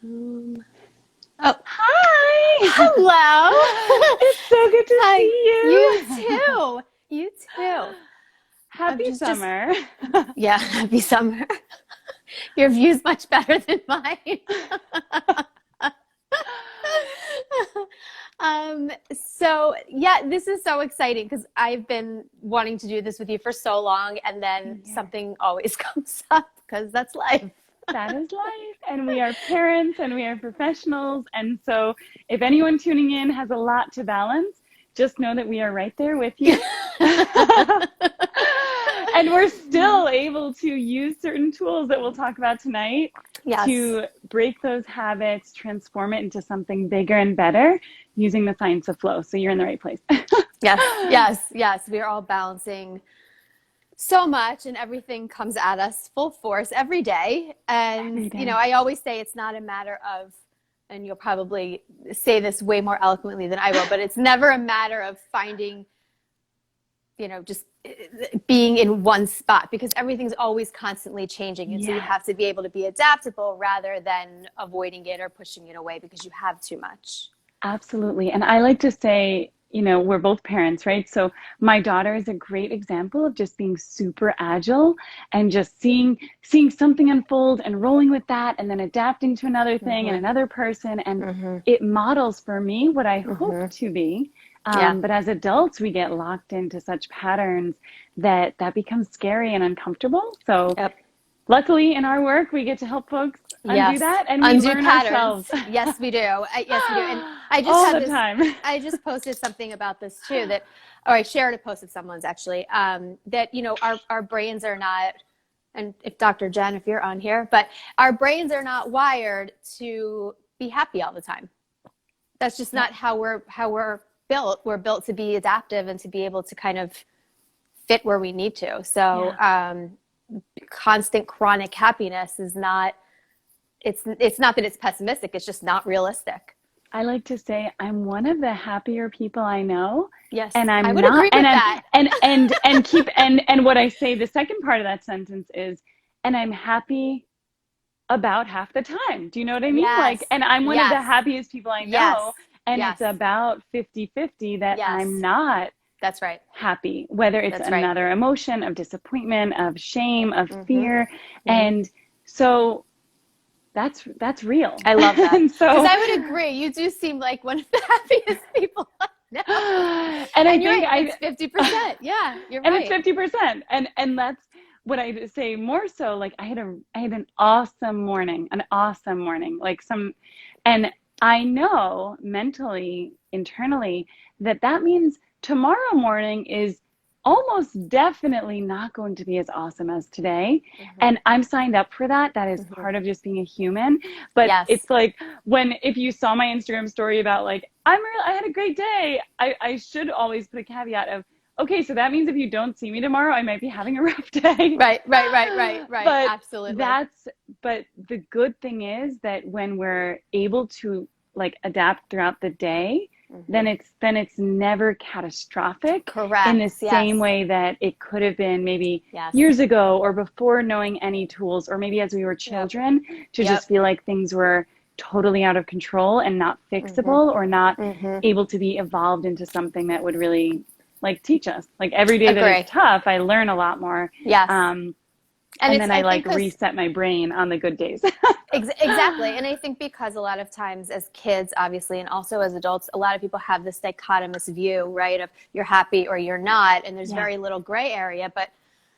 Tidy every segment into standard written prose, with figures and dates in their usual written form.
Oh, Hi! hello. It's so good to Hi. see You you. too. You too. I'm Happy just, summer. yeah, happy summer. Your view's much better than mine. So yeah, this is so exciting because I've been wanting to do this with you for so long, and then Same here. something always comes up because that's life. That is life. And we are parents and we are professionals. And so if anyone tuning in has a lot to balance, just know that we are right there with you. And we're still able to use certain tools that we'll talk about tonight Yes. to break those habits, transform it into something bigger and better using the science of flow. So you're in the right place. Yes. Yes. Yes. We are all balancing so much and everything comes at us full force every day. And, Every you know, day. I always say it's not a matter of, and you'll probably say this way more eloquently than I will, but it's never a matter of finding, just being in one spot because everything's always constantly changing. And so you Yes. have to be able to be adaptable rather than avoiding it or pushing it away because you have too much. Absolutely. And I like to say, we're both parents, right? So my daughter is a great example of just being super agile and just seeing something unfold and rolling with that and then adapting to another thing and Mm-hmm. another person. And Mm-hmm. it models for me what I hope Mm-hmm. to be. Yeah. But as adults, we get locked into such patterns that becomes scary and uncomfortable. So Yep. luckily in our work, we get to help folks undo Yes. that and we Undo learn patterns. ourselves Yes, we do. Yes, we do. And I just all had the this, time. I just posted something about this too or I shared a post of someone's actually, that, our brains are not, and if Dr. Jen, if you're on here, but our brains are not wired to be happy all the time. That's just Yep. not how we're built. We're built to be adaptive and to be able to kind of fit where we need to. So, Yeah. constant chronic happiness is not, it's not that it's pessimistic, it's just not realistic. I like to say I'm one of the happier people I know, Yes, and I I'm would not, agree with that. and what I say, the second part of that sentence is, and I'm happy about half the time. Do you know what I mean? Yes, Like, and I'm one of the yes, happiest people I yes, know, and it's yes, about 50-50 that I'm yes. not That's right. happy, whether it's That's right. another emotion of disappointment, of shame, of Mm-hmm. fear. Mm-hmm. And so that's real. I love that And because so I would agree. You do seem like one of the happiest people I know. and I And you're think right. It's 50%. Yeah, you're and it's right. 50%. And that's what I say more so. Like I had an awesome morning, like and I know mentally, internally, that means tomorrow morning is almost definitely not going to be as awesome as today. Mm-hmm. And I'm signed up for that. That is Mm-hmm. part of just being a human. But Yes. it's like if you saw my Instagram story about like, I had a great day, I should always put a caveat of, okay, so that means if you don't see me tomorrow, I might be having a rough day. Right, right, right, right, right. But Absolutely. that's, but the good thing is that when we're able to like adapt throughout the day, Mm-hmm. then it's never catastrophic in the Correct. same Yes. way that it could have been maybe Yes. years ago or before knowing any tools, or maybe as we were Yep. children to Yep. just feel like things were totally out of control and not Mm-hmm. fixable or not Mm-hmm. able to be evolved into something that would really like teach us. Like every day that is Agree. tough, I learn a lot more. Yes. Um, And and it's, then I I like think, because reset my brain on the good days. exactly. And I think because a lot of times as kids, obviously, and also as adults, a lot of people have this dichotomous view, right? Of you're happy or you're not. And there's Yeah. very little gray area. But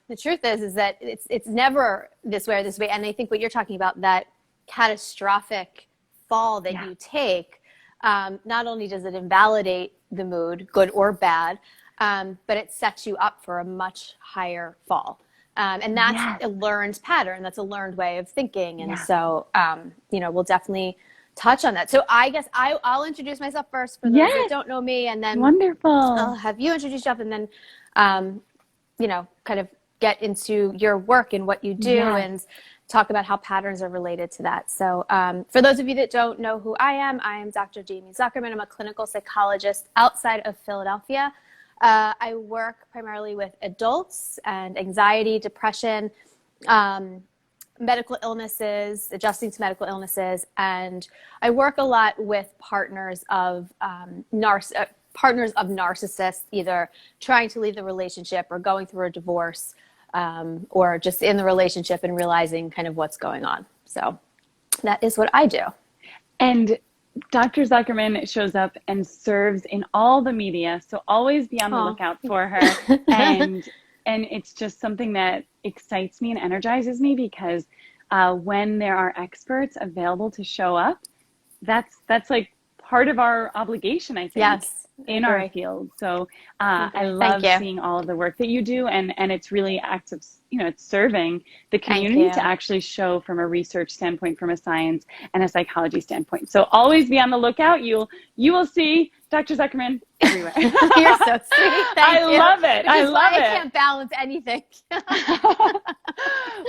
the truth is that it's never this way or this way. And I think what you're talking about, that catastrophic fall that Yeah. you take, not only does it invalidate the mood, good or bad, but it sets you up for a much higher fall. And that's Yes. a learned pattern. That's a learned way of thinking. And Yeah. so, we'll definitely touch on that. So I guess I'll introduce myself first for those that Yes. don't know me, and then I'll Wonderful. have you introduce yourself, and then, kind of get into your work and what you do Yes. and talk about how patterns are related to that. So for those of you that don't know who I am Dr. Jamie Zuckerman. I'm a clinical psychologist outside of Philadelphia. I work primarily with adults and anxiety, depression, medical illnesses, adjusting to medical illnesses, and I work a lot with partners of narcissists, either trying to leave the relationship or going through a divorce, or just in the relationship and realizing kind of what's going on. So that is what I do. And Dr. Zuckerman shows up and serves in all the media, so always be on the lookout for her. And it's just something that excites me and energizes me, because when there are experts available to show up, that's like part of our obligation, I think, yes, in our field. So I love seeing all of the work that you do, and it's really acts of, it's serving the community to actually show from a research standpoint, from a science and a psychology standpoint. So always be on the lookout. You will see Dr. Zuckerman everywhere. You're so sweet. Thank you. Love it. I love it. I can't balance anything.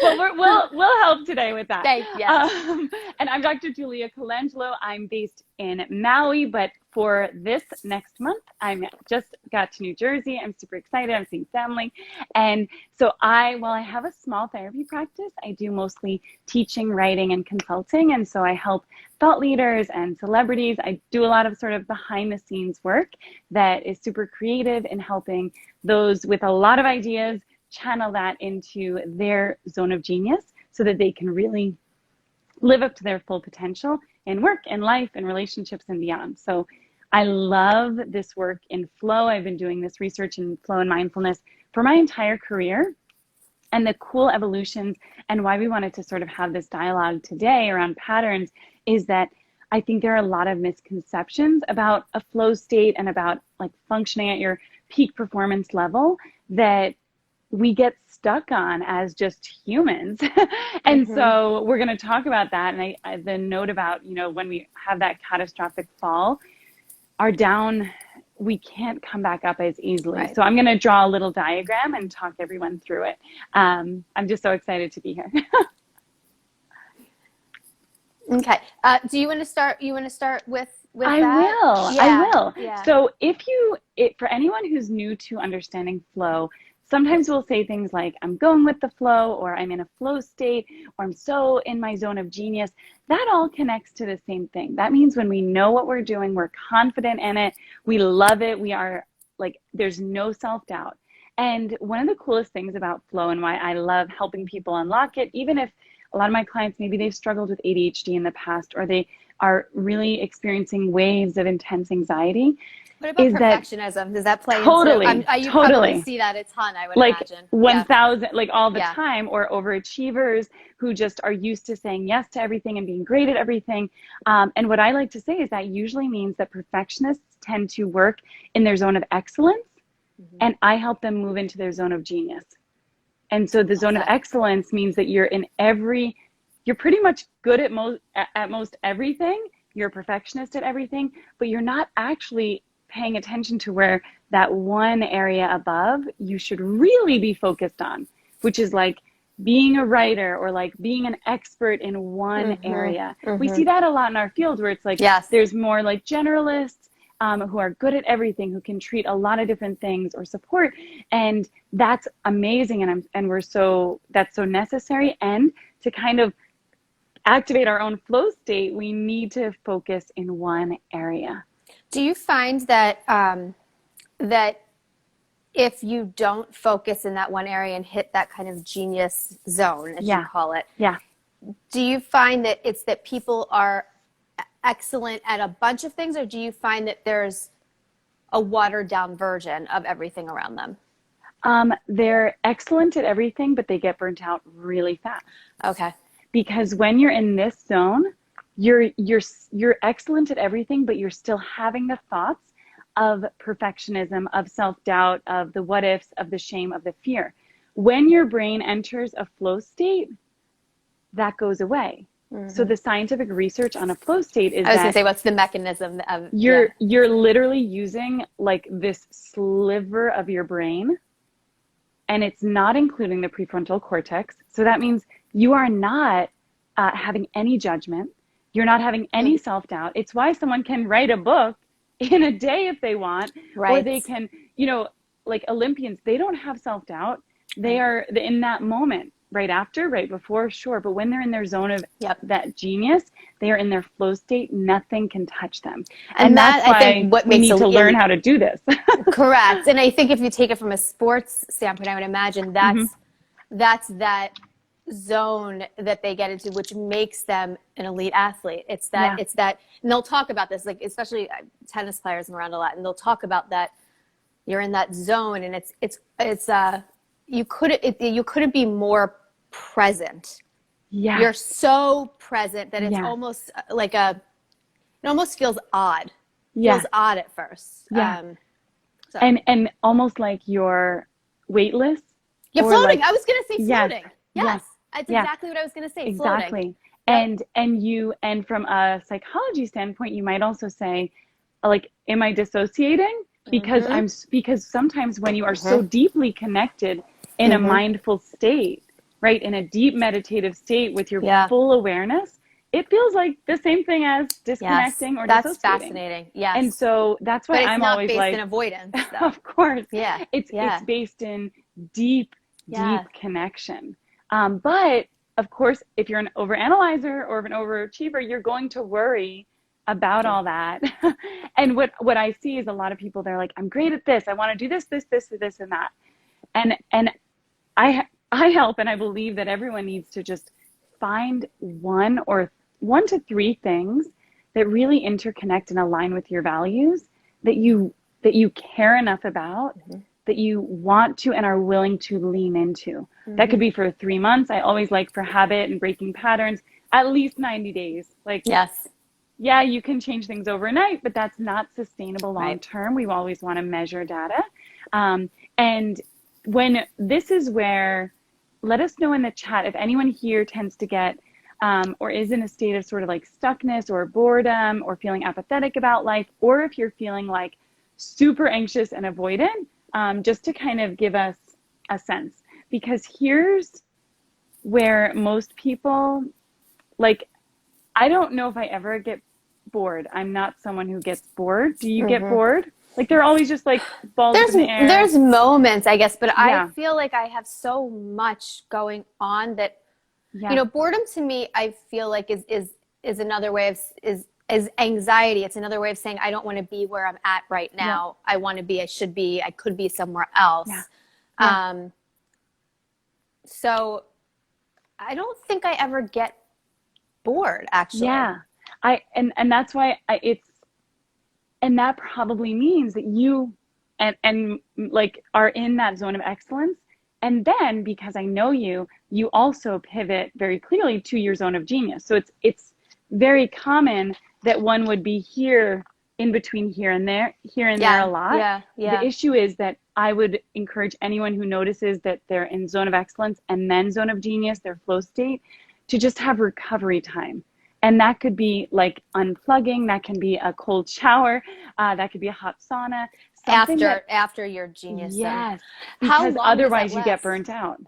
Well, we'll help today with that. Thank you. And I'm Dr. Julia Colangelo. I'm based in Maui, but for this next month, I'm just got to New Jersey. I'm super excited. I'm seeing family. And so while I have a small therapy practice, I do mostly teaching, writing, and consulting. And so I help thought leaders and celebrities. I do a lot of sort of behind the scenes work that is super creative in helping those with a lot of ideas channel that into their zone of genius so that they can really live up to their full potential in work and life and relationships and beyond. So I love this work in flow. I've been doing this research in flow and mindfulness for my entire career. And the cool evolutions and why we wanted to sort of have this dialogue today around patterns is that I think there are a lot of misconceptions about a flow state and about like functioning at your peak performance level that we get stuck on as just humans. And so we're going to talk about that. And the note about, when we have that catastrophic fall, we can't come back up as easily. Right. So I'm going to draw a little diagram and talk everyone through it. I'm just so excited to be here. Okay. Do you want to start? You want to start with that? I will. Yeah. So for anyone who's new to understanding flow, sometimes we'll say things like, I'm going with the flow, or I'm in a flow state, or I'm so in my zone of genius. That all connects to the same thing. That means when we know what we're doing, we're confident in it, we love it, we are like, there's no self-doubt. And one of the coolest things about flow and why I love helping people unlock it, even if a lot of my clients, maybe they've struggled with ADHD in the past, or they are really experiencing waves of intense anxiety. What about perfectionism? Does that play totally, into you probably see that a ton, I would imagine. 1,000, all the time, or overachievers who just are used to saying yes to everything and being great at everything. And what I like to say is that usually means that perfectionists tend to work in their zone of excellence, and I help them move into their zone of genius. And so the zone of excellence means that you're pretty much good at most everything. You're a perfectionist at everything, but you're not actually paying attention to where that one area above you should really be focused on, which is like being a writer or like being an expert in one area. We see that a lot in our field where it's like, there's more like generalists who are good at everything, who can treat a lot of different things or support. And that's amazing. And that's so necessary. And to kind of activate our own flow state, we need to focus in one area. Do you find that that if you don't focus in that one area and hit that kind of genius zone, as you call it, do you find that it's that people are excellent at a bunch of things, or do you find that there's a watered down version of everything around them? They're excellent at everything, but they get burnt out really fast. Okay. Because when you're in this zone, you're excellent at everything, but you're still having the thoughts of perfectionism, of self-doubt, of the what ifs, of the shame, of the fear. When your brain enters a flow state, that goes away. So the scientific research on a flow state is I was going to say, what's the mechanism of... You're literally using like this sliver of your brain, and it's not including the prefrontal cortex. So that means you are not having any judgment. You're not having any self-doubt. It's why someone can write a book in a day if they want, or they can, like Olympians, they don't have self-doubt. They are in that moment. right after, right before, sure. But when they're in their zone of Yep. that genius, they are in their flow state. Nothing can touch them. And that's that, I why think, what we makes need to learn how to do this. correct. And I think if you take it from a sports standpoint, I would imagine that's that zone that they get into, which makes them an elite athlete. It's that, and they'll talk about this, like, especially tennis players I'm around a lot, and they'll talk about that. You're in that zone, and you couldn't be more present. Yeah. You're so present that it's almost like it almost feels odd. Feels odd at first. Yeah. And almost like you're weightless. You're floating. Like, I was going to say floating. Yes. That's Yeah. exactly what I was going to say. Exactly. Floating. And from a psychology standpoint, you might also say, like, am I dissociating? Because because sometimes when you are so deeply connected in a mindful state, right, in a deep meditative state with your full awareness, it feels like the same thing as disconnecting or dissociating. That's fascinating. Yes. And so that's why I'm always like, it's not based in avoidance, though. Of course. Yeah. It's based in deep connection. But of course, if you're an overanalyzer or an overachiever, you're going to worry about all that. And what I see is a lot of people, they're like, I'm great at this. I want to do this, and that. And I help, and I believe that everyone needs to just find one to three things that really interconnect and align with your values, that you care enough about, that you want to and are willing to lean into. That could be for 3 months. I always like, for habit and breaking patterns, at least 90 days. Like, yeah, you can change things overnight, but that's not sustainable long term. We always want to measure data. And when this is where, let us know in the chat if anyone here tends to get or is in a state of sort of like stuckness or boredom or feeling apathetic about life, or if you're feeling like super anxious and avoidant, just to kind of give us a sense. Because here's where most people, like, I don't know if I ever get bored. I'm not someone who gets bored. Do you get bored? Like, they're always just like balls in the air. There's moments, I guess, but I feel like I have so much going on that, you know, boredom to me, I feel like is another way of, is anxiety. It's another way of saying, I don't want to be where I'm at right now. I want to be, I should be, I could be somewhere else. So I don't think I ever get bored, actually. And that's why and that probably means that you and like are in that zone of excellence. And then, because I know you also pivot very clearly to your zone of genius. So it's very common that one would be here in between here and there a lot. The issue is that I would encourage anyone who notices that they're in zone of excellence and then zone of genius, their flow state, to just have recovery time. And that could be like unplugging, that can be a cold shower, that could be a hot sauna. After your genius zone. Yes, because otherwise you get burnt out.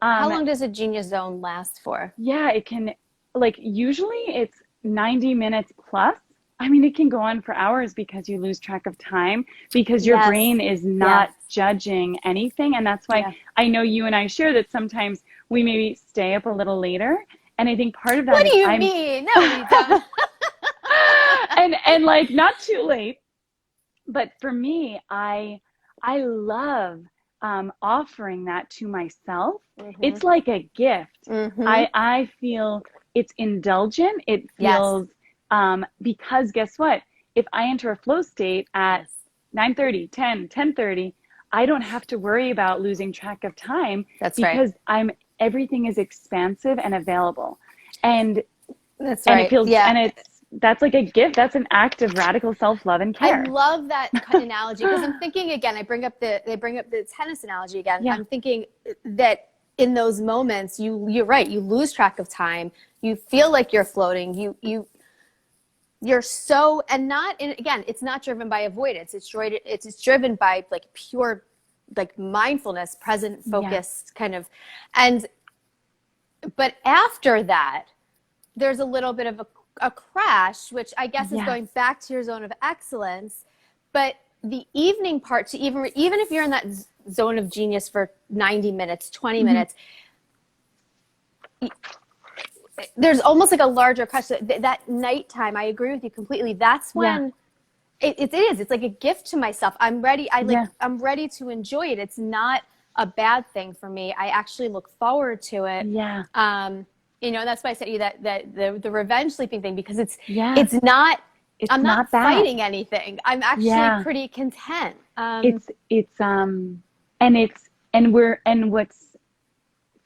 How long does a genius zone last for? Yeah, it can, like, usually it's 90 minutes plus. I mean, it can go on for hours because you lose track of time, because your brain is not judging anything. And that's why I know you and I share that sometimes we maybe stay up a little later. And I think part of that What do you mean? No, we don't. and like, not too late. But for me, I love offering that to myself. It's like a gift. I feel it's indulgent. It feels, because guess what? If I enter a flow state at 9:30, 10:30, I don't have to worry about losing track of time. Because everything is expansive and available. And it feels, and that's like a gift. That's an act of radical self-love and care. I love that analogy, because I'm thinking again, they bring up the tennis analogy again. I'm thinking that in those moments, you're right. You lose track of time. You feel like you're floating. You're so, and again, it's not driven by avoidance. It's driven by like pure, like mindfulness, present, focused kind of, but after that, there's a little bit of a crash, which I guess is going back to your zone of excellence. But the evening part, to even if you're in that zone of genius for 90 minutes, 20 minutes, there's almost like a larger question that nighttime. I agree with you completely. That's when it is. It's like a gift to myself. I'm ready. I'm ready to enjoy it. It's not a bad thing for me. I actually look forward to it. Yeah. You know, that's why I said to you that the revenge sleeping thing, because it's not. It's I'm not bad. fighting anything. I'm actually pretty content. What's,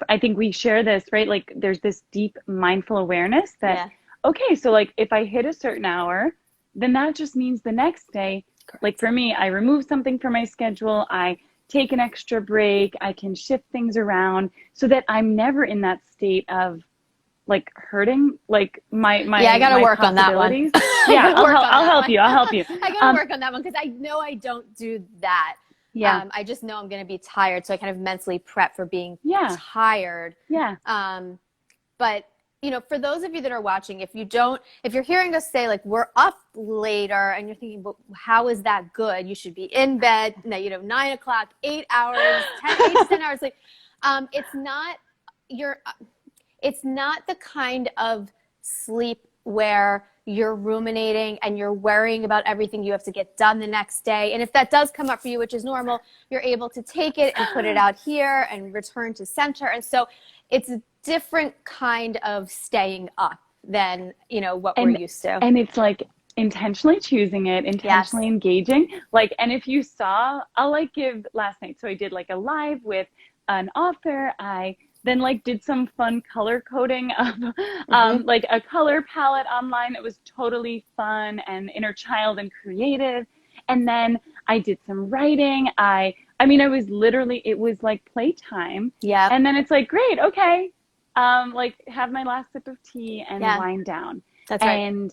I think we share this, right? Like there's this deep mindful awareness that, okay, so like if I hit a certain hour, then that just means the next day, like for me, I remove something from my schedule. I take an extra break. I can shift things around so that I'm never in that state of like hurting, like my I gotta work on that one. Yeah, I'll help you. I gotta work on that one because I know I don't do that. Yeah. I just know I'm going to be tired. So I kind of mentally prep for being tired. Yeah. But, you know, for those of you that are watching, if you're hearing us say like, we're up later and you're thinking, but how is that good? You should be in bed, 9 o'clock, 8 hours, 8 to 10 hours. Like, it's not the kind of sleep where you're ruminating and you're worrying about everything you have to get done the next day. And if that does come up for you, which is normal, you're able to take it and put it out here and return to center. And so it's a different kind of staying up than, what we're used to. And it's like intentionally choosing it, intentionally engaging. Like, and if you saw, I'll like give last night. So I did like a live with an author. I then like did some fun color coding of like a color palette online that was totally fun and inner child and creative. And then I did some writing. I mean, it was like playtime. Yeah. And then it's like, great, okay. Like have my last sip of tea and wind down. That's right.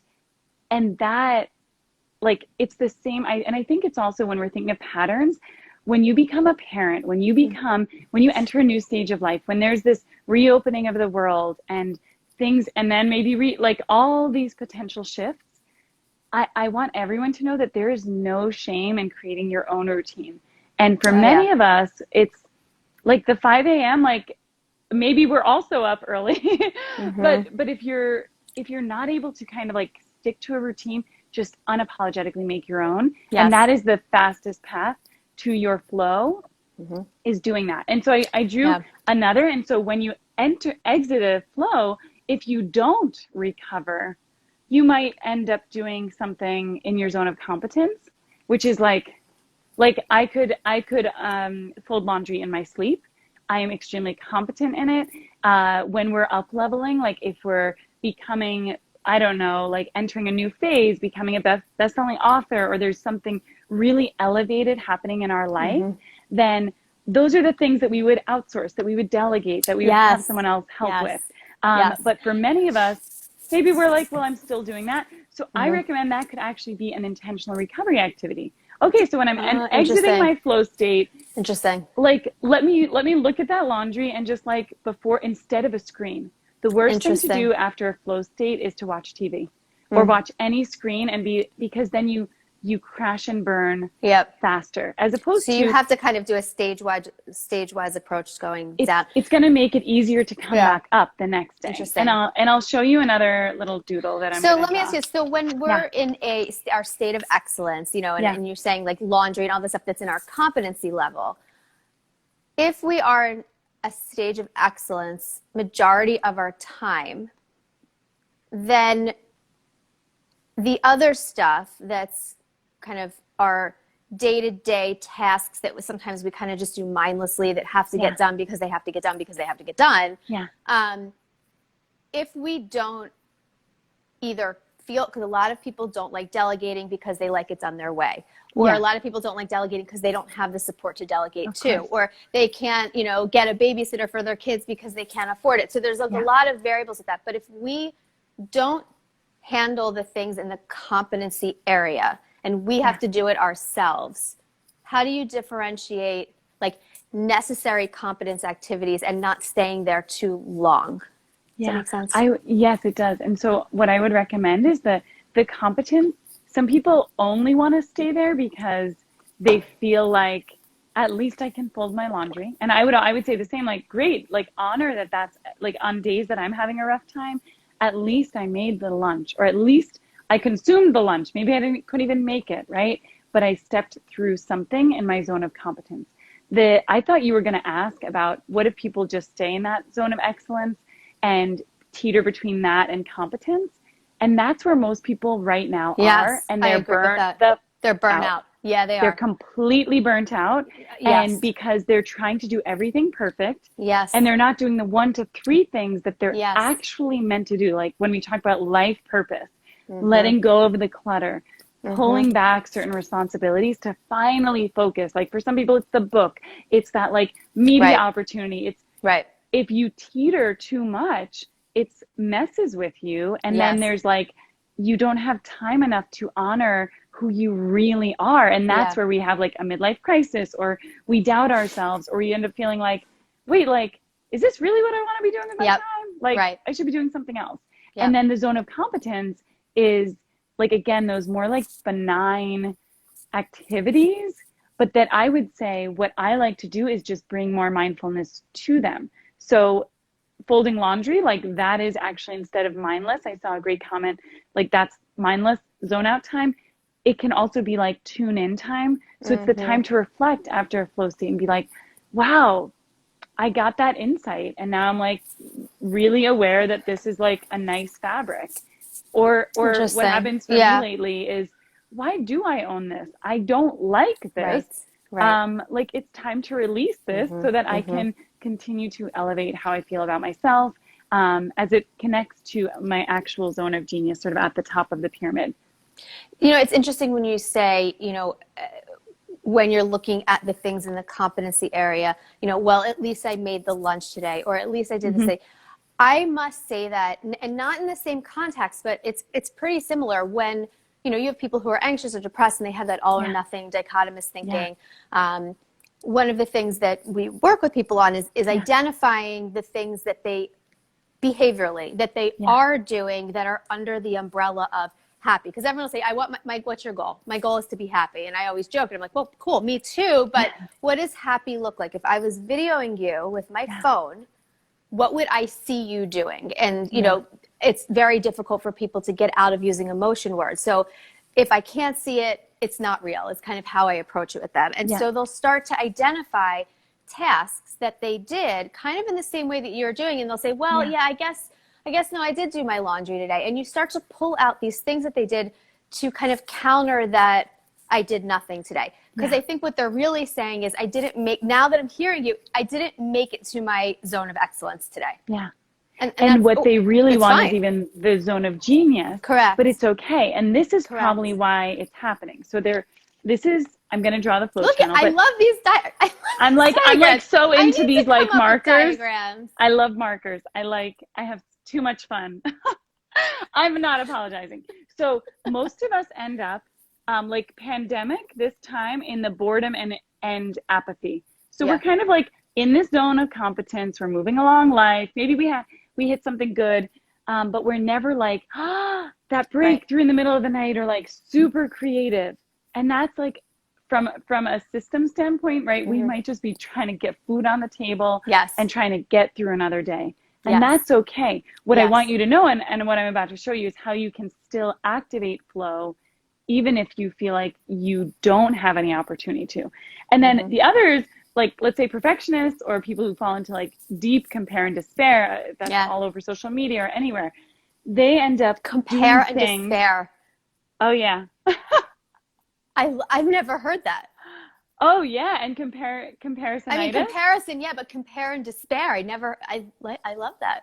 And that, like, it's the same. And I think it's also when we're thinking of patterns, when you become a parent, when you enter a new stage of life, when there's this reopening of the world and things, and then maybe like all these potential shifts, I want everyone to know that there is no shame in creating your own routine. And for many of us, it's like the 5 a.m., like maybe we're also up early, but if you're not able to kind of like stick to a routine, just unapologetically make your own. Yes. And that is the fastest path to your flow, is doing that. And so I drew another. And so when you exit a flow, if you don't recover, you might end up doing something in your zone of competence, which is like I could fold laundry in my sleep. I am extremely competent in it. When we're up leveling, like if we're becoming, I don't know, like entering a new phase, becoming a best-selling author, or there's something really elevated happening in our life, then those are the things that we would outsource, that we would delegate, that we would have someone else help with. But for many of us, maybe we're like, well, I'm still doing that. So I recommend that could actually be an intentional recovery activity. Okay, so when I'm exiting my flow state, like let me look at that laundry and just like instead of a screen. The worst thing to do after a flow state is to watch TV or watch any screen because then you crash and burn faster, as opposed to. So you have to kind of do a stage-wise approach going down. It's going to make it easier to come back up the next day. Interesting. And I'll show you another little doodle that I'm. So let me ask you. So when we're in our state of excellence, and you're saying like laundry and all the stuff that's in our competency level, if we are in a stage of excellence majority of our time, then the other stuff that's kind of our day-to-day tasks that sometimes we kind of just do mindlessly that have to get done because they have to get done because they have to get done. If we don't either feel, because a lot of people don't like delegating because they like it done their way. Or a lot of people don't like delegating because they don't have the support to delegate to. Or they can't, get a babysitter for their kids because they can't afford it. So there's a lot of variables with that. But if we don't handle the things in the competency area and we have to do it ourselves, how do you differentiate like necessary competence activities and not staying there too long? Does that make sense? Yes, it does. And so what I would recommend is the competence. Some people only want to stay there because they feel like at least I can fold my laundry. And I would say the same, like, great, like, honor that that's like on days that I'm having a rough time, at least I made the lunch, or at least I consumed the lunch. Maybe couldn't even make it, right? But I stepped through something in my zone of competence. I thought you were going to ask about what if people just stay in that zone of excellence and teeter between that and competence. And that's where most people right now are. And they're they're burnt out. Yeah, they're completely burnt out. Yes. And because they're trying to do everything perfect. Yes. And they're not doing the 1 to 3 things that they're yes. actually meant to do. Like when we talk about life purpose, letting go of the clutter, pulling back certain responsibilities to finally focus. Like for some people, it's the book. It's that like media opportunity. It's if you teeter too much, it messes with you. And then there's like, you don't have time enough to honor who you really are. And that's where we have like a midlife crisis, or we doubt ourselves, or we end up feeling like, wait, like, is this really what I want to be doing with my time? Like I should be doing something else. And then the zone of competence is like, again, those more like benign activities, but that I would say what I like to do is just bring more mindfulness to them. So folding laundry, like that is actually, instead of mindless, I saw a great comment, like that's mindless zone out time. It can also be like tune in time. So it's the time to reflect after a flow state and be like, wow, I got that insight. And now I'm like really aware that this is like a nice fabric. Or what happens for me lately is, why do I own this? I don't like this. Like it's time to release this so that I can continue to elevate how I feel about myself, as it connects to my actual zone of genius, sort of at the top of the pyramid. You know, it's interesting when you say, you know, when you're looking at the things in the competency area, you know, well, at least I made the lunch today, or at least I did this thing. I must say that, and not in the same context, but it's pretty similar when, you know, you have people who are anxious or depressed and they have that all or nothing dichotomous thinking. One of the things that we work with people on is identifying the things that they behaviorally, that they are doing that are under the umbrella of happy. Because everyone will say, what's your goal? My goal is to be happy. And I always joke, and I'm like, well, cool, me too. But what does happy look like? If I was videoing you with my phone, what would I see you doing? And, you know, it's very difficult for people to get out of using emotion words. So if I can't see it, it's not real. It's kind of how I approach it with them. And so they'll start to identify tasks that they did kind of in the same way that you're doing. And they'll say, well, I guess no, I did do my laundry today. And you start to pull out these things that they did to kind of counter that I did nothing today. Because I think what they're really saying is, now that I'm hearing you, I didn't make it to my zone of excellence today. And what they really want is even the zone of genius. Correct. But it's okay. And this is probably why it's happening. So I'm going to draw the flow channel. I love these I'm like so into these like markers. Diagrams. I love markers. I have too much fun. I'm not apologizing. So most of us end up like pandemic this time in the boredom and apathy. So we're kind of like in this zone of competence. We're moving along life. Maybe we hit something good, but we're never like, that breakthrough in the middle of the night, or like super creative. And that's like, from a system standpoint, right? We might just be trying to get food on the table and trying to get through another day. And that's okay. What I want you to know, and what I'm about to show you, is how you can still activate flow, even if you feel like you don't have any opportunity to. And then the others, like, let's say perfectionists, or people who fall into like deep compare and despair, that's all over social media or anywhere, they end up compare and despair. Oh yeah. I've never heard that. Oh yeah, and comparisonitis. I mean, comparison, but compare and despair. I love that.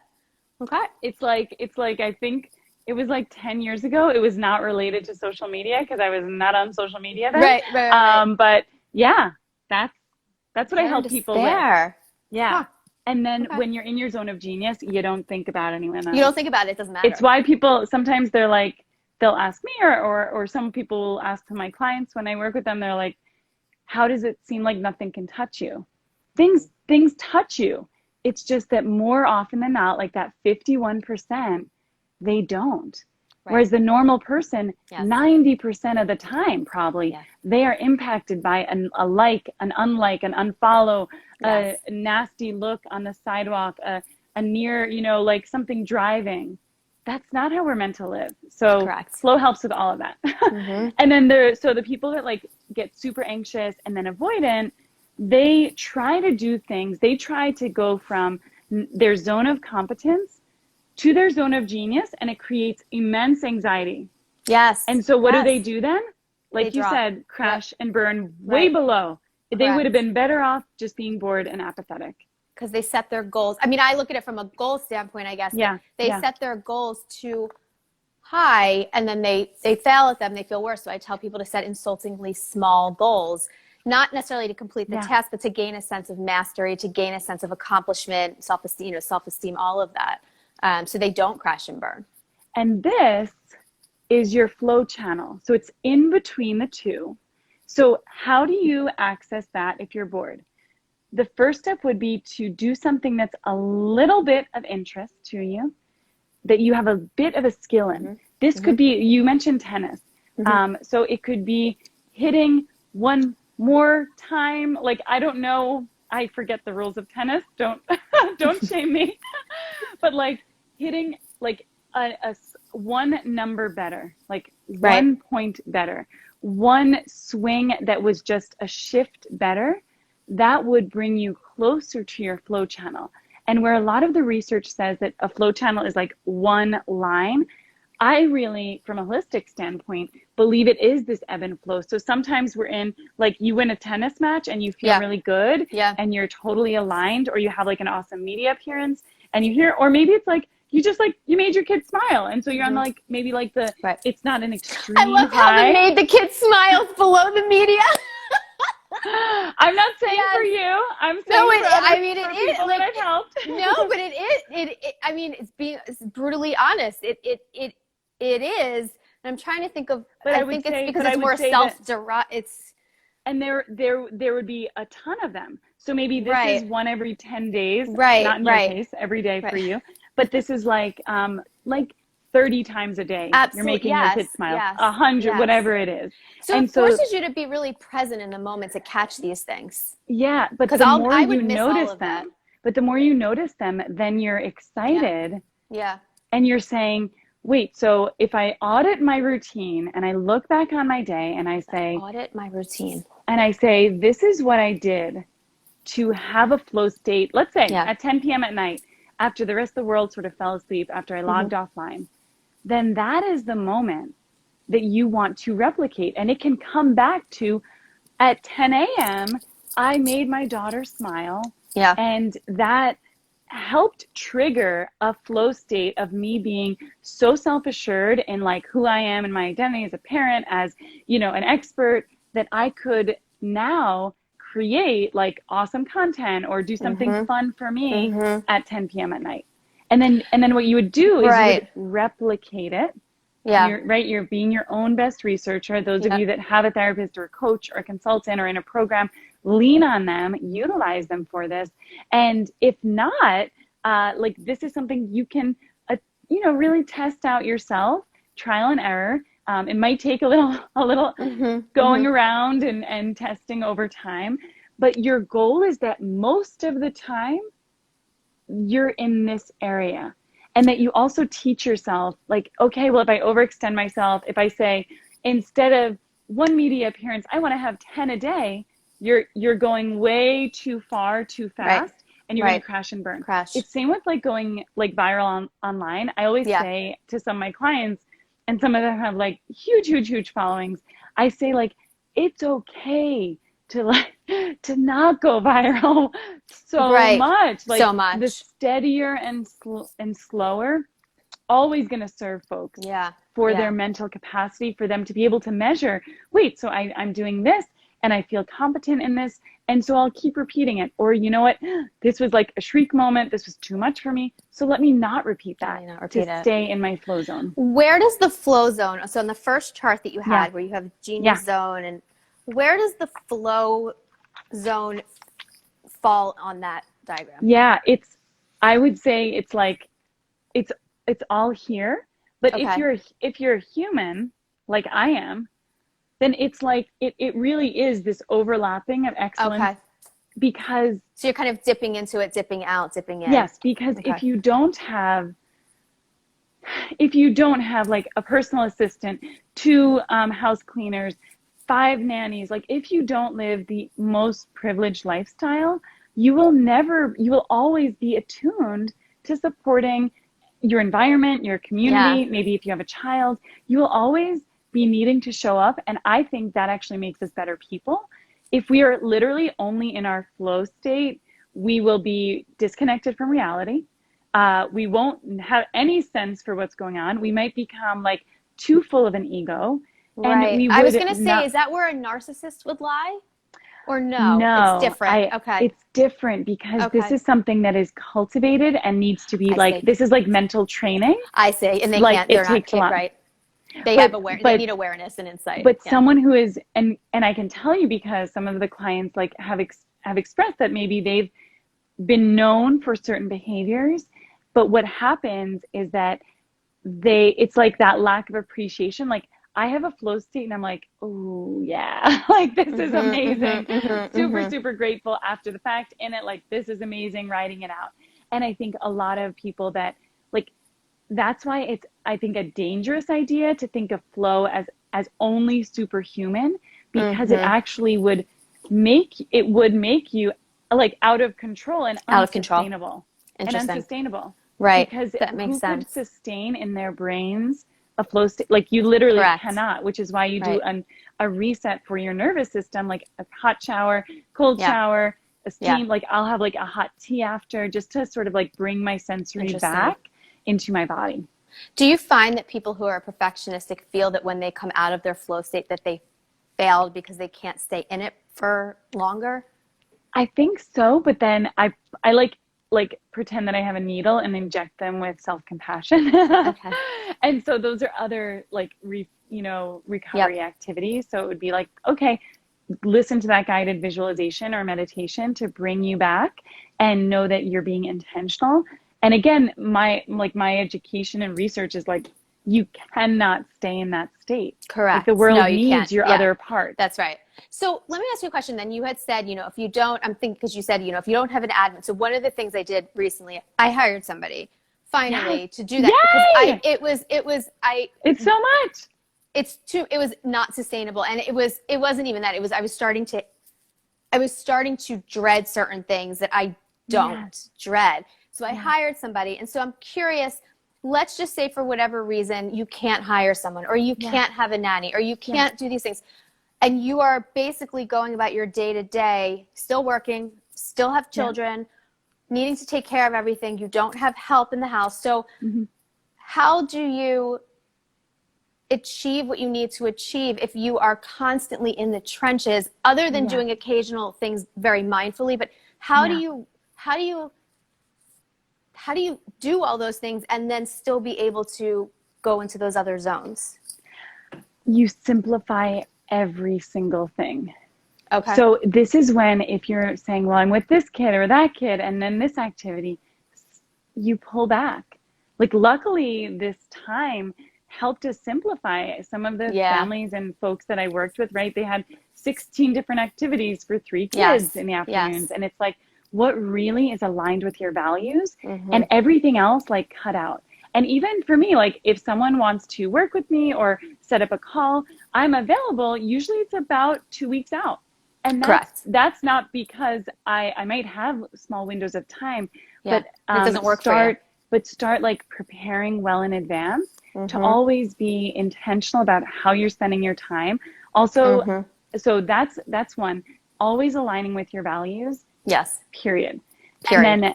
Okay. It's like I think it was like 10 years ago. It was not related to social media because I was not on social media then. Right. But yeah, that's what I help people with. Yeah. Huh. And then when you're in your zone of genius, you don't think about anyone else. You don't think about it. It doesn't matter. It's why people sometimes they'll ask me, or some people will ask to my clients when I work with them. They're like, how does it seem like nothing can touch you? Things touch you. It's just that more often than not, like that 51%, they don't. Whereas the normal person, Yes. 90% of the time, probably, Yes. they are impacted by a like, an unlike, an unfollow, Yes. a nasty look on the sidewalk, a near, like something driving. That's not how we're meant to live. So Correct. flow helps with all of that. And then the people that like get super anxious and then avoidant, they try to do things. They try to go from their zone of competence to their zone of genius, and it creates immense anxiety. Yes. And so what do they do then? Like They you drop. said, crash and burn way Right. below. They Correct. would have been better off just being bored and apathetic. Because they set their goals. I mean, I look at it from a goal standpoint, I guess. Yeah. They set their goals too high, and then they fail at them. They feel worse. So I tell people to set insultingly small goals, not necessarily to complete the task, but to gain a sense of mastery, to gain a sense of accomplishment, self-esteem, all of that. So they don't crash and burn. And this is your flow channel. So it's in between the two. So how do you access that if you're bored? The first step would be to do something that's a little bit of interest to you, that you have a bit of a skill in. This could be, you mentioned tennis. So it could be hitting one more time. Like, I don't know, I forget the rules of tennis. Don't shame me. But like hitting like a one number better, like 1 point better, one swing that was just a shift better, that would bring you closer to your flow channel. And where a lot of the research says that a flow channel is like one line, I really, from a holistic standpoint, believe it is this ebb and flow. So sometimes we're in, like, you win a tennis match and you feel really good and you're totally aligned, or you have like an awesome media appearance and you hear, or maybe it's like, you made your kid smile. And so you're on like, maybe like it's not an extreme I love how they made the kids smile below the media. I'm not saying for you. I'm saying for people that I've helped. No, but I mean, it's brutally honest. It is. And I'm trying to think of. But I think it's because it's more self-derived. And there would be a ton of them. So maybe this is one every 10 days. Right. Not in your case, every day for you. But this is like 30 times a day. You're making your kid smile. 100, whatever it is. So it forces you to be really present in the moment to catch these things. Yeah, but the more you notice them, then you're excited. Yeah. And you're saying, wait, so if I audit my routine and I look back on my day and I say, audit my routine. And I say, this is what I did to have a flow state, let's say at 10 p.m. at night, after the rest of the world sort of fell asleep, after I logged offline, then that is the moment that you want to replicate. And it can come back to, at 10 a.m., I made my daughter smile. Yeah. And that helped trigger a flow state of me being so self-assured in like who I am and my identity as a parent, as, an expert, that I could now create like awesome content or do something fun for me at 10 p.m. at night. And then what you would do is you would replicate it. Yeah. You're being your own best researcher. Those of you that have a therapist or a coach or a consultant or in a program, lean on them, utilize them for this. And if not, this is something you can, really test out yourself, trial and error. It might take a little going around and testing over time, but your goal is that most of the time you're in this area, and that you also teach yourself, like, okay, well, if I overextend myself, if I say instead of one media appearance, I want to have 10 a day, you're going way too far, too fast, and you're going to crash and burn. It's same with like going like viral online. I always say to some of my clients, and some of them have like huge followings, I say like, it's okay to not go viral so much. Like, so much. The steadier and slower, always going to serve folks for their mental capacity, for them to be able to measure, wait, so I'm doing this and I feel competent in this, and so I'll keep repeating it. Or, you know what, this was like a shriek moment, this was too much for me, so let me not repeat that to stay in my flow zone. Where does the flow zone, so in the first chart that you had where you have genius zone, and where does the flow zone fall on that diagram? Yeah, I would say it's like, it's all here, But Okay. if you're a human, like I am, then it's like it really is this overlapping of excellence Okay. because So you're kind of dipping into it, dipping out, dipping in. yes, because Okay. if you don't have like a personal assistant, two house cleaners, five nannies, like if you don't live the most privileged lifestyle, you will always be attuned to supporting your environment, your Yeah. community. Maybe if you have a child, you will always be needing to show up. And I think that actually makes us better people. If we are literally only in our flow state, we will be disconnected from reality. We won't have any sense for what's going on. We might become like too full of an ego, and Right. we I was would going to say, not. is that where a narcissist would lie? Or no, it's No, different. Okay. it's different because this Okay. is something that is cultivated and needs to be I like, see. this is like mental training. I see. And Like it they're not, takes a lot, right. They have but, they but, need awareness and insight. but Yeah. someone who is, and I can tell you because some of the clients like have expressed that maybe they've been known for certain behaviors, but what happens is that it's like that lack of appreciation. Like I have a flow state and I'm like, oh yeah, like this is amazing. Super, super grateful after the fact in it. Like this is amazing writing it out. And I think a lot of people that like, that's why it's, I think, a dangerous idea to think of flow as only superhuman, because it actually would make you like out of control and Out of control. unsustainable Interesting. Right. because That makes who could sense. sustain in their brains a flow state? Like you literally Correct. cannot, which is why you do Right. a reset for your nervous system, like a hot shower, cold Yeah. shower, a Yeah. steam. Like I'll have like a hot tea after, just to sort of like bring my sensory Interesting. back into my body. Do you find that people who are perfectionistic feel that when they come out of their flow state that they failed because they can't stay in it for longer? I think so, but then I like pretend that I have a needle and inject them with self-compassion. Okay. And so those are other like recovery Yep. activities. So it would be like, okay, listen to that guided visualization or meditation to bring you back and know that you're being intentional. And again, my education and research is like you cannot stay in that state. Like the Correct. No, world you needs can't. your Yeah. other parts. That's right. So let me ask you a question then. You had said, if you don't, I'm thinking because you said, if you don't have an admin. So one of the things I did recently, I hired somebody Yes. finally to do that because Yay! It's so much. it was not sustainable. And it wasn't even that. I was starting to dread certain things that I don't dread. So I hired somebody. And so I'm curious, let's just say for whatever reason, you can't hire someone or you can't have a nanny or you can't do these things. And you are basically going about your day to day, still working, still have children, needing to take care of everything. You don't have help in the house. So how do you achieve what you need to achieve if you are constantly in the trenches, other than doing occasional things very mindfully? But how do you do all those things and then still be able to go into those other zones? You simplify every single thing. Okay. So this is when, if you're saying, well, I'm with this kid or that kid and then this activity, you pull back. Like luckily this time helped us simplify. Some of the families and folks that I worked with, right, they had 16 different activities for 3 kids in the afternoons. And it's like, what really is aligned with your values and everything else like cut out. And even for me, like if someone wants to work with me or set up a call, I'm available. Usually it's about 2 weeks out. And that's not because I might have small windows of time, but it doesn't work for you. But start like preparing well in advance to always be intentional about how you're spending your time. Also, so that's one, always aligning with your values. Yes. Period. And then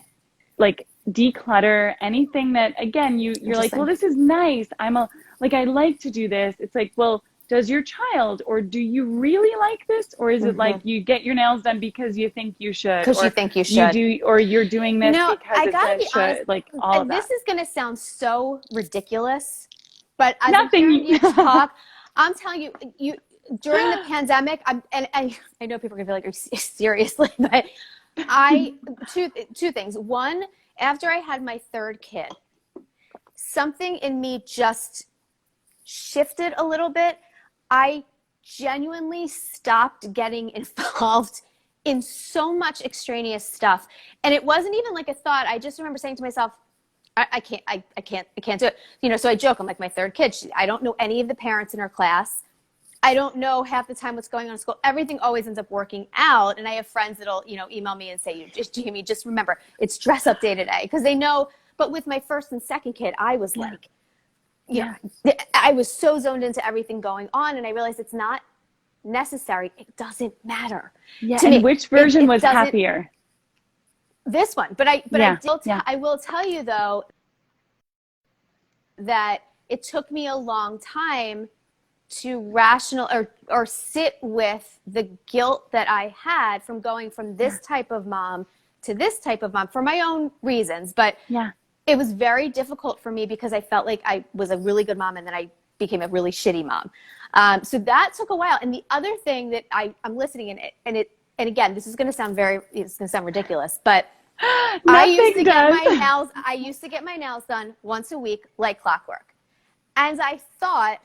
like declutter anything that, again, you're like, well, this is nice. I like to do this. It's like, well, does your child, or do you really like this? Or is it like you get your nails done because you think you should? Because you think you should. Or you're doing this because I gotta be honest, should. Like all of that. This is going to sound so ridiculous, but as I'm hearing you talk, I'm telling you, during the pandemic, and I know people are going to be like, seriously, but two things. One, after I had my third kid, something in me just shifted a little bit. I genuinely stopped getting involved in so much extraneous stuff. And it wasn't even like a thought. I just remember saying to myself, I can't do it. You know, so I joke, I'm like my third kid. I don't know any of the parents in her class. I don't know half the time what's going on in school. Everything always ends up working out. And I have friends that'll, you know, email me and say, Jamie, just remember, it's dress up day today. Because they know, but with my first and second kid, I was like, you know, I was so zoned into everything going on. And I realized it's not necessary. It doesn't matter. Yeah. To and me, which version was happier? This one. But I will tell you, though, that it took me a long time to or sit with the guilt that I had from going from this type of mom to this type of mom for my own reasons. But it was very difficult for me because I felt like I was a really good mom and then I became a really shitty mom. So that took a while. And the other thing that I'm listening and again, this is going to sound ridiculous, but I used to get my nails done once a week, like clockwork. And I thought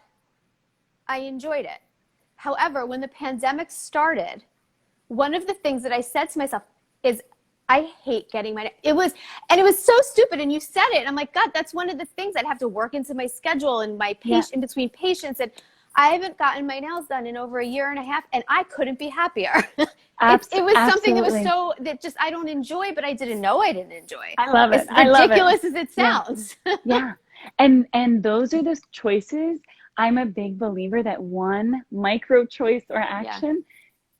I enjoyed it. However, when the pandemic started, one of the things that I said to myself is, I hate getting my, it was so stupid. And you said it. And I'm like, God, that's one of the things I'd have to work into my schedule and my in between patients. And I haven't gotten my nails done in over a year and a half, and I couldn't be happier. It was something that just I don't enjoy, but I didn't know I didn't enjoy. I love it. As ridiculous as it sounds. Yeah. And those are the choices. I'm a big believer that one micro choice or action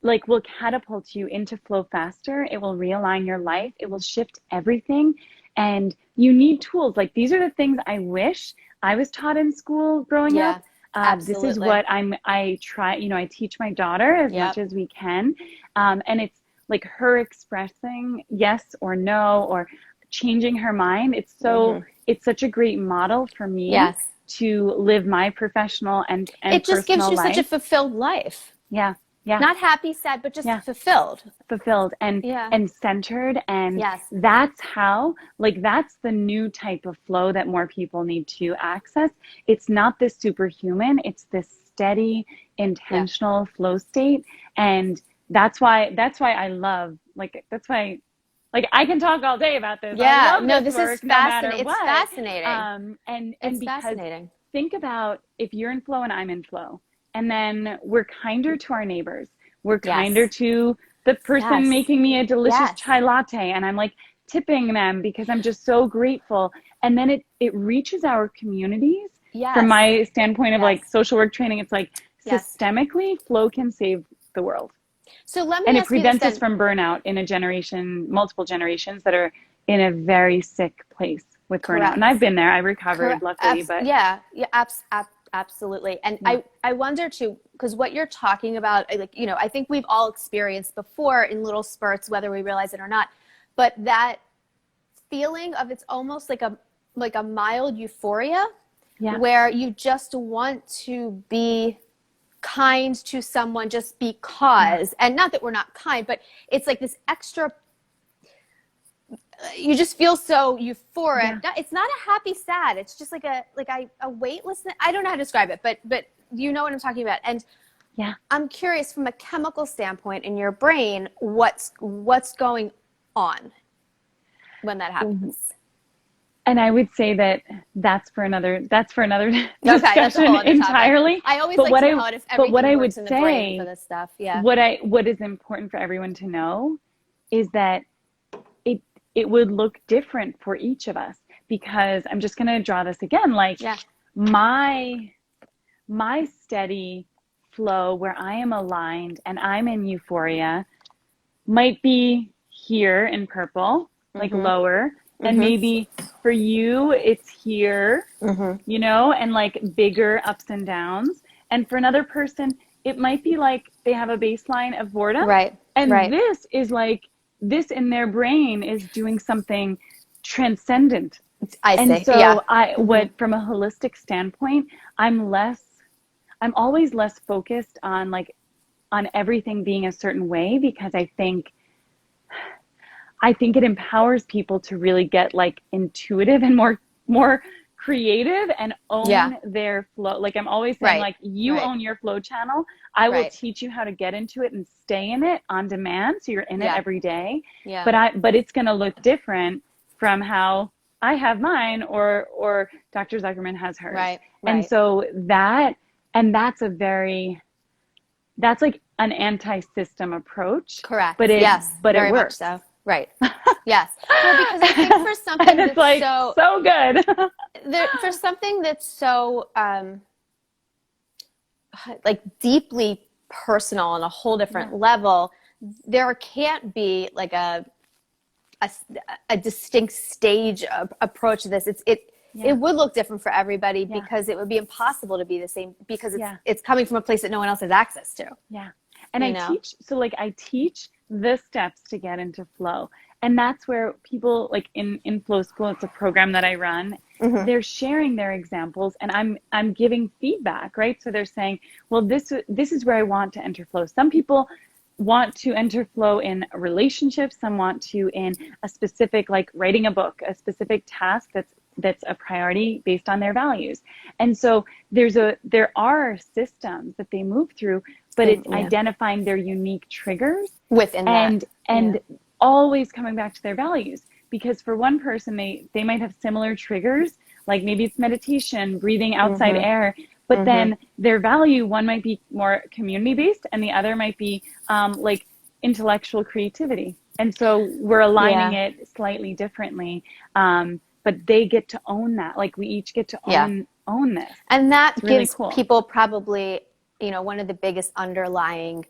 like will catapult you into flow faster. It will realign your life. It will shift everything. And you need tools. Like these are the things I wish I was taught in school growing up. This is what I try, you know, I teach my daughter as much as we can. And it's like her expressing yes or no, or changing her mind. It's such a great model for me to live my professional and it just gives you such a fulfilled life. Yeah. Not happy, sad, but just fulfilled and centered. And that's how, like, that's the new type of flow that more people need to access. It's not this superhuman, it's this steady, intentional flow state. And that's why I love, that's why I can talk all day about this. Yeah, this is fascinating. It's fascinating. And it's because fascinating. Think about if you're in flow and I'm in flow. And then we're kinder to our neighbors. We're kinder to the person making me a delicious chai latte. And I'm like tipping them because I'm just so grateful. And then it reaches our communities. From my standpoint of like social work training, it's like systemically flow can save the world. So let me and ask it prevents us from burnout in a generation, multiple generations that are in a very sick place with burnout. And I've been there. I recovered, luckily. But absolutely. And I wonder too, because what you're talking about, like, you know, I think we've all experienced before in little spurts, whether we realize it or not, but that feeling of it's almost like a mild euphoria where you just want to be kind to someone just because, and not that we're not kind, but it's like this extra, you just feel so euphoric. It's not a happy sad. It's just like a weightlessness. I don't know how to describe it, but you know what I'm talking about. And I'm curious from a chemical standpoint in your brain, what's going on when that happens. And I would say that's for another discussion entirely. I always like to know if everything works in the brain for this stuff. Yeah. What is important for everyone to know is that it would look different for each of us, because I'm just going to draw this again. Like my steady flow where I am aligned and I'm in euphoria might be here in purple, like lower. And maybe for you, it's here, you know, and like bigger ups and downs. And for another person, it might be like they have a baseline of boredom. And this is like, this in their brain is doing something transcendent. What from a holistic standpoint, I'm always less focused on everything being a certain way, because I think it empowers people to really get like intuitive and more creative and own their flow. Like I'm always saying, like you own your flow channel. I will teach you how to get into it and stay in it on demand. So you're in it every day. But it's going to look different from how I have mine or Dr. Zuckerman has hers. And so that's like an anti-system approach. Correct. But it very works. Much so. Right. Yes. Well, because I think for something that's like so good. For something that's so like deeply personal on a whole different level, there can't be like a distinct stage approach to this. It would look different for everybody because it would be impossible to be the same because it's coming from a place that no one else has access to. Yeah. And I teach the steps to get into flow. And that's where people like in Flow School, it's a program that I run. They're sharing their examples and I'm giving feedback, right? So they're saying, well, this is where I want to enter flow. Some people want to enter flow in relationships. Some want to in a specific, like writing a book, a specific task that's a priority based on their values. And so there are systems that they move through, but it's identifying their unique triggers within that. And always coming back to their values. Because for one person, they might have similar triggers, like maybe it's meditation, breathing outside air, but then their value, one might be more community-based and the other might be like intellectual creativity. And so we're aligning it slightly differently. But they get to own that. Like we each get to own this. And that it's really gives cool. people probably, one of the biggest underlying,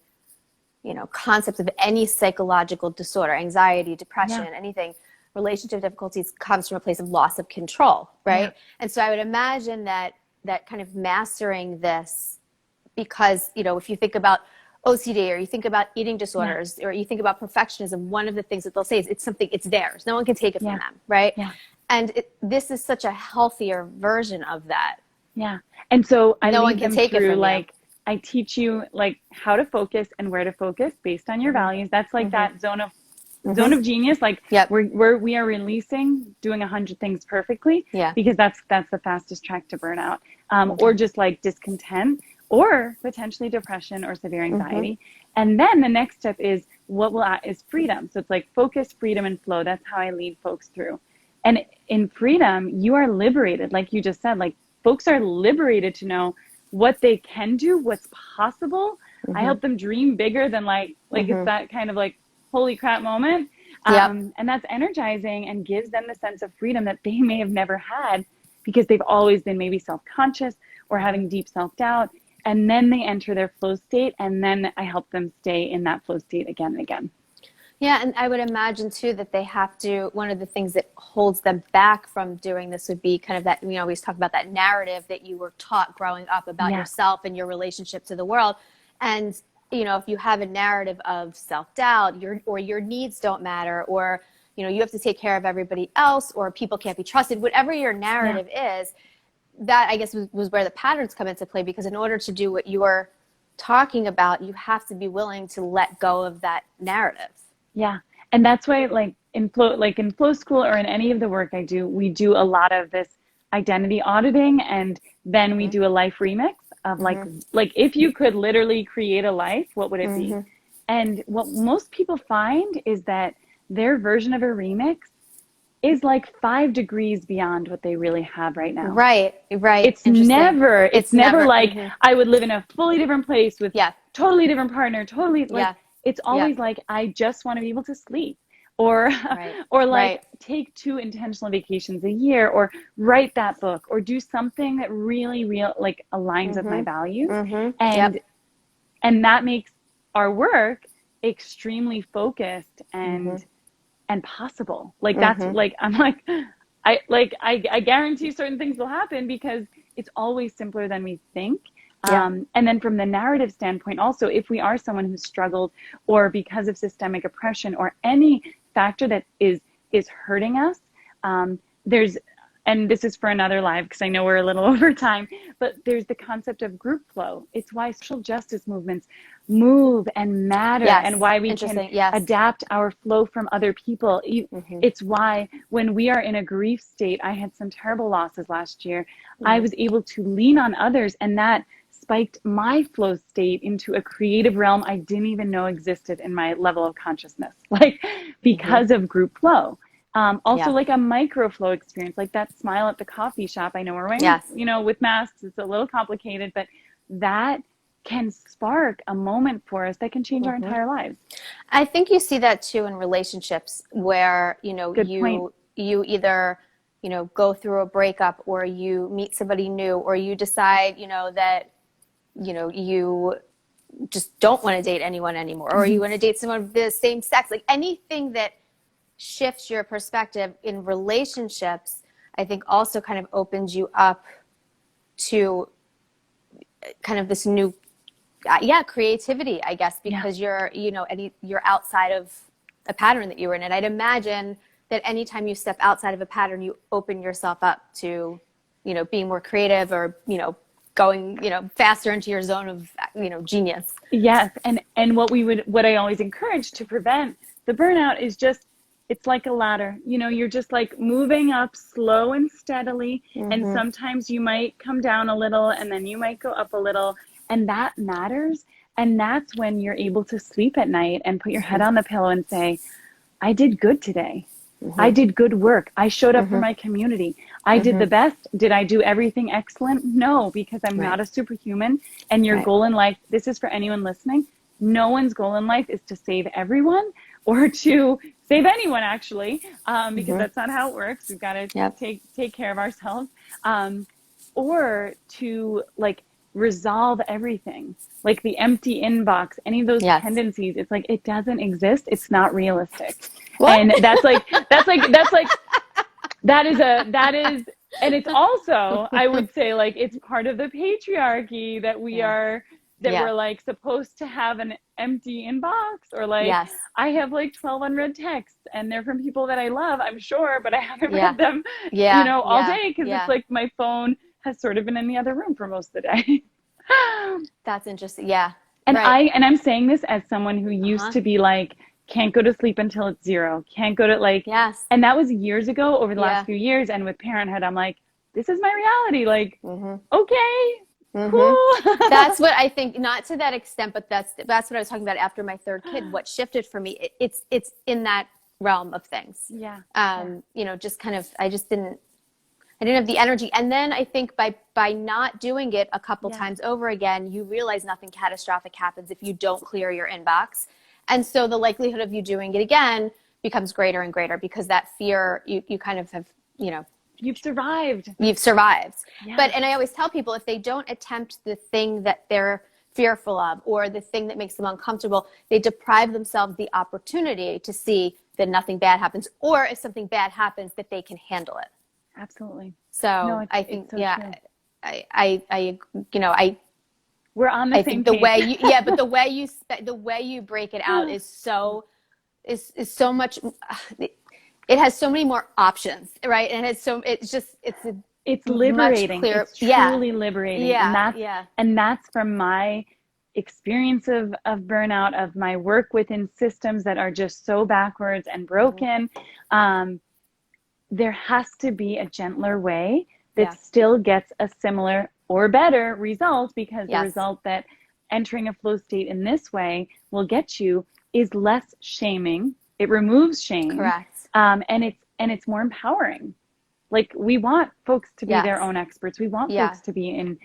concepts of any psychological disorder, anxiety, depression, anything, relationship difficulties comes from a place of loss of control, right? And so I would imagine that kind of mastering this, because, if you think about OCD or you think about eating disorders or you think about perfectionism, one of the things that they'll say is it's theirs. No one can take it from them, right? And this is such a healthier version of that. Yeah. And so I no lead one can them take through, it from like, I teach you like how to focus and where to focus based on your values. That's like that zone of genius. Like we are releasing doing 100 things perfectly because that's the fastest track to burnout, or just like discontent or potentially depression or severe anxiety. And then the next step is is freedom. So it's like focus, freedom, and flow. That's how I lead folks through. And in freedom, you are liberated. Like you just said, like folks are liberated to know what they can do, what's possible. I help them dream bigger than like it's that kind of like, holy crap moment. And that's energizing and gives them the sense of freedom that they may have never had because they've always been maybe self-conscious or having deep self-doubt. And then they enter their flow state, and then I help them stay in that flow state again and again. Yeah, and I would imagine too that they have to, one of the things that holds them back from doing this would be kind of that, we always talk about that narrative that you were taught growing up about yourself and your relationship to the world. And, if you have a narrative of self-doubt, your needs don't matter, or, you have to take care of everybody else, or people can't be trusted, whatever your narrative is, that I guess was where the patterns come into play, because in order to do what you're talking about, you have to be willing to let go of that narrative. Yeah. And that's why like in Flow School or in any of the work I do, we do a lot of this identity auditing, and then we do a life remix of like if you could literally create a life, what would it be? And what most people find is that their version of a remix is like 5 degrees beyond what they really have right now. Right. It's never like I would live in a fully different place with totally different partner, it's always like, I just want to be able to sleep or take 2 intentional vacations a year, or write that book, or do something that really like aligns with my values. And that makes our work extremely focused and possible. Like that's like, I'm like, I guarantee certain things will happen because it's always simpler than we think. And then from the narrative standpoint, also, if we are someone who's struggled, or because of systemic oppression or any factor that is hurting us, there's and this is for another live because I know we're a little over time, but there's the concept of group flow. It's why social justice movements move and matter, and why we can adapt our flow from other people. It's why when we are in a grief state, I had some terrible losses last year. I was able to lean on others, and that spiked my flow state into a creative realm I didn't even know existed in my level of consciousness, like because of group flow. Also like a micro flow experience, like that smile at the coffee shop. I know we're wearing, you know, with masks, it's a little complicated, but that can spark a moment for us that can change our entire lives. I think you see that too in relationships where, you know, you either, you know, go through a breakup, or you meet somebody new, or you decide, you know, that, you know, you just don't want to date anyone anymore, or you want to date someone of the same sex, like anything that shifts your perspective in relationships, I think also kind of opens you up to kind of this new, creativity, I guess, because you're, you know, you're outside of a pattern that you were in. And I'd imagine that anytime you step outside of a pattern, you open yourself up to, you know, being more creative, or, you know, going, you know, faster into your zone of, you know, genius. Yes. And what I always encourage to prevent the burnout is just, it's like a ladder, you know, you're just like moving up slow and steadily. And sometimes you might come down a little, and then you might go up a little, and that matters. And that's when you're able to sleep at night and put your head on the pillow and say, I did good today. I did good work. I showed up for my community. I did the best. Did I do everything excellent? No, because I'm not a superhuman. And your goal in life, this is for anyone listening, no one's goal in life is to save everyone, or to save anyone, actually, because that's not how it works. We've got to take care of ourselves, or to like resolve everything, like the empty inbox, any of those tendencies. It's like, it doesn't exist. It's not realistic. What? And that is, and it's also, I would say, like, it's part of the patriarchy that we are, that we're like supposed to have an empty inbox, or like, I have like 12 unread texts, and they're from people that I love, I'm sure, but I haven't read them, you know, all day, because it's like my phone has sort of been in the other room for most of the day. That's interesting. Yeah. And I'm saying this as someone who used to be like, can't go to sleep until it's 0. Can't go to like, and that was years ago, over the last few years. And with parenthood, I'm like, this is my reality. Like, okay, cool. That's what I think, not to that extent, but that's what I was talking about after my third kid. What shifted for me, it's in that realm of things. You know, just kind of, I didn't have the energy. And then I think by not doing it a couple times over again, you realize nothing catastrophic happens if you don't clear your inbox. And so the likelihood of you doing it again becomes greater and greater, because that fear, you kind of have, you know, you've survived. But, and I always tell people, if they don't attempt the thing that they're fearful of, or the thing that makes them uncomfortable, they deprive themselves the opportunity to see that nothing bad happens, or if something bad happens, that they can handle it. Absolutely. So no, I think, so I you know, we're on the same page. Way you, but the way you break it out is so much. It has so many more options, right? And it's liberating. It's truly liberating. Yeah. And that's from my experience of burnout, of my work within systems that are just so backwards and broken. There has to be a gentler way that still gets a similar or better result, because the result that entering a flow state in this way will get you is less shaming. It removes shame. Correct. And it's more empowering. Like, we want folks to be their own experts. We want folks to be in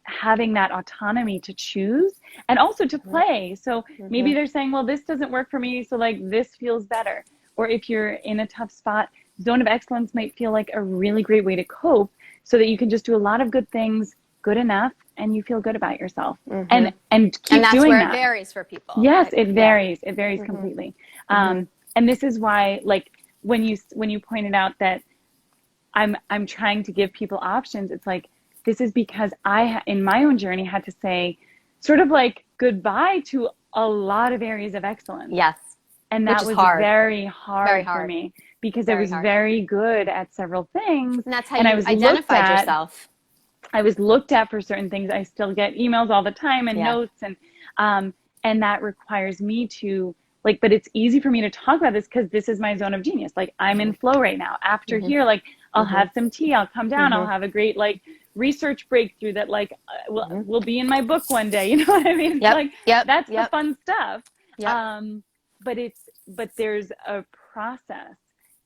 having that autonomy to choose, and also to play. So maybe they're saying, well, this doesn't work for me, so like this feels better. Or if you're in a tough spot, zone of excellence might feel like a really great way to cope, so that you can just do a lot of good things, good enough, and you feel good about yourself. And keep that's doing where that. It varies for people. Yes, it varies. It varies completely. And this is why, like, when you pointed out that I'm trying to give people options, it's like, this is because I, in my own journey, had to say sort of like goodbye to a lot of areas of excellence. Yes. And that was hard. very hard for me, because I Very was hard. very good at several things. And that's how And I you was identified yourself. I was looked at for certain things. I still get emails all the time and Yeah. notes, and that requires me to like, but it's easy for me to talk about this because this is my zone of genius. Like I'm in flow right now. After here, like I'll have some tea, I'll come down, I'll have a great like research breakthrough that like will be in my book one day. You know what I mean? It's like that's the fun stuff. But there's a process,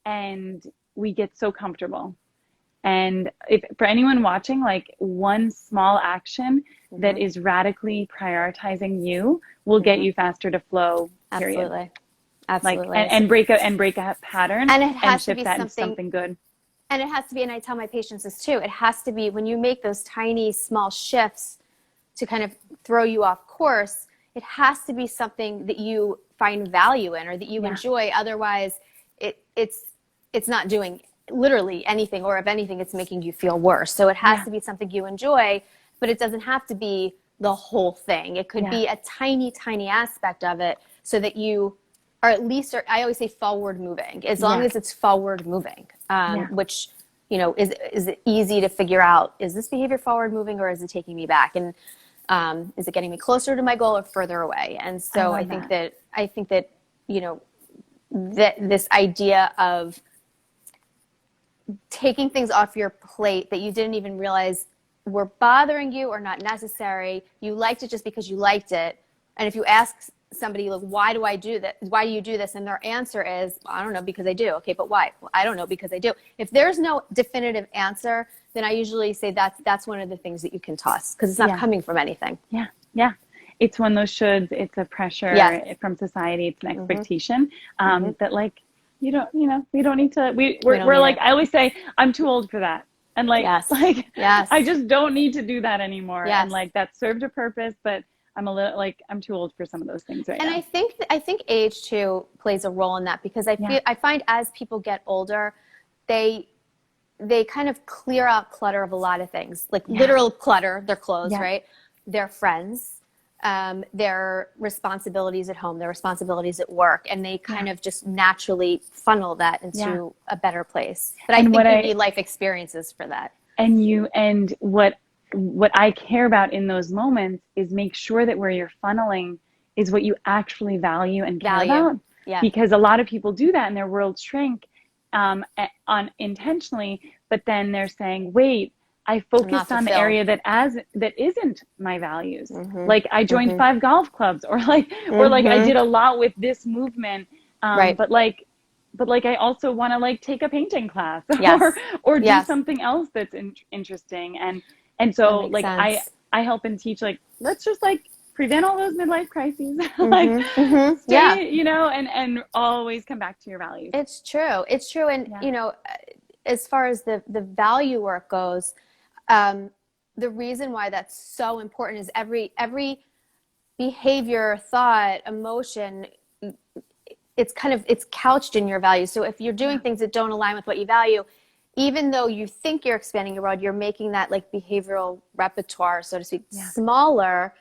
and we get so comfortable. And if for anyone watching, like one small action that is radically prioritizing you will get you faster to flow. Period. Absolutely. Like, and break a pattern and it has to shift be that into something good. And it has to be, and I tell my patients this too, it has to be when you make those tiny, small shifts to kind of throw you off course, it has to be something that you find value in or that you enjoy. Otherwise, it's not doing literally anything, or if anything, it's making you feel worse. So it has to be something you enjoy, but it doesn't have to be the whole thing. It could be a tiny, tiny aspect of it so that you are at least, or I always say forward moving, as long as it's forward moving, which, you know, is it easy to figure out, is this behavior forward moving or is it taking me back? And is it getting me closer to my goal or further away? And so I think that, you know, that this idea of taking things off your plate that you didn't even realize were bothering you or not necessary. You liked it just because you liked it. And if you ask somebody, like, why do I do that? Why do you do this? And their answer is, well, I don't know, because I do. Okay, but why? Well, I don't know, because I do. If there's no definitive answer, then I usually say that's one of the things that you can toss, because it's not coming from anything. Yeah. It's one of those shoulds. It's a pressure from society. It's an expectation that like, we don't need to, we're like, I always say, I'm too old for that. And like, I just don't need to do that anymore. And like, that served a purpose, but I'm a little like, I'm too old for some of those things right now. And I think age too plays a role in that, because I find as people get older, they kind of clear out clutter of a lot of things, like literal clutter, their clothes, right? Their friends, their responsibilities at home, their responsibilities at work, and they kind of just naturally funnel that into a better place. But I think you need life experiences for that. And what I care about in those moments is make sure that where you're funneling is what you actually value and care about. Yeah. Because a lot of people do that and their worlds shrink unintentionally, but then they're saying, wait, I focused on the area that isn't my values. Like I joined 5 golf clubs, or like I did a lot with this movement. But I also want to like take a painting class or do something else that's interesting. And so like I help and teach, like, let's just like prevent all those midlife crises, stay, you know, and always come back to your values. It's true. And, you know, as far as the value work goes, the reason why that's so important is every behavior, thought, emotion, it's couched in your values. So if you're doing things that don't align with what you value, even though you think you're expanding your world, you're making that like behavioral repertoire, so to speak, smaller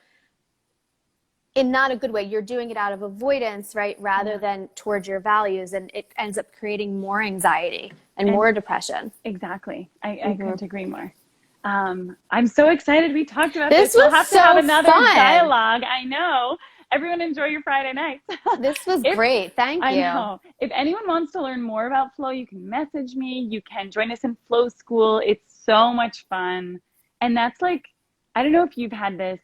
in not a good way. You're doing it out of avoidance, right? Rather than towards your values. And it ends up creating more anxiety and more depression. Exactly. I couldn't agree more. I'm so excited we talked about this. We'll have to have another fun. Dialogue. I know. Everyone enjoy your Friday nights. This was great. Thank you. I know. If anyone wants to learn more about flow, you can message me. You can join us in Flow School. It's so much fun. And that's like, I don't know if you've had this.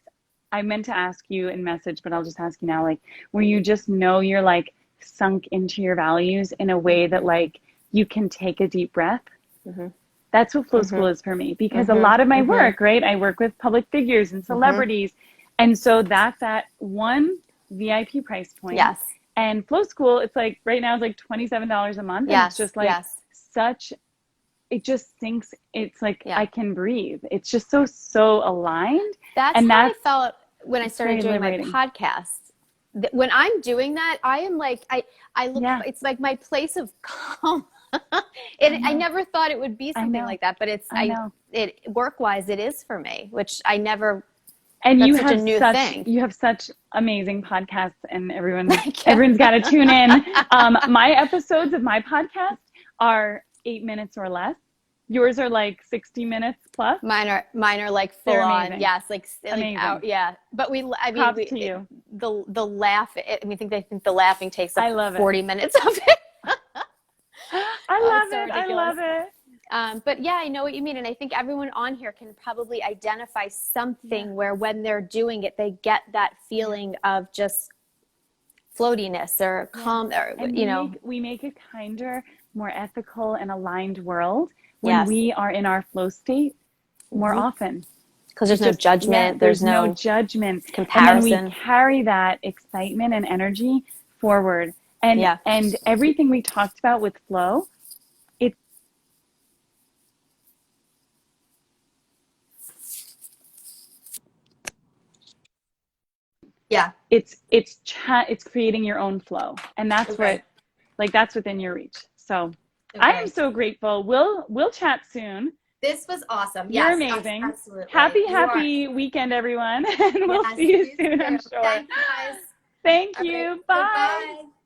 I meant to ask you in message, but I'll just ask you now, like, where you just know you're like sunk into your values in a way that like you can take a deep breath. That's what Flow School is for me, because a lot of my work, right? I work with public figures and celebrities. And so that's at one VIP price point. Yes. And Flow School, it's like right now it's like $27 a month. And it's just like it just sinks. It's like I can breathe. It's just so aligned. That's how I felt when I started doing my podcast. When I'm doing that, I am like, I look, it's like my place of calm. I never thought it would be something like that, but it work-wise, it is for me, which I never. And that's such a new thing. You have such amazing podcasts, and everyone's got to tune in. My episodes of my podcast are 8 minutes or less. Yours are like 60 minutes plus. Mine are like full They're on. amazing. Yes, like Amazing. out. Yeah, but I mean, Props to you. the laugh. I mean, they think the laughing takes I up love it. 40 minutes of it. I Oh, love it's so it. I ridiculous. love it. But yeah, I know what you mean. And I think everyone on here can probably identify something where when they're doing it, they get that feeling of just floatiness or calm, or, And we make a kinder, more ethical and aligned world when Yes. we are in our flow state more often. Because there's no judgment. There's no judgment. comparison. And then we carry that excitement and energy forward. And and everything we talked about with flow, it's creating your own flow, and that's that's within your reach. So I am so grateful. We'll chat soon. This was awesome. You're Yes, amazing. Absolutely. Happy weekend, everyone. And we'll see you soon, I'm sure. Thank you, guys. Thank you. Bye. Goodbye.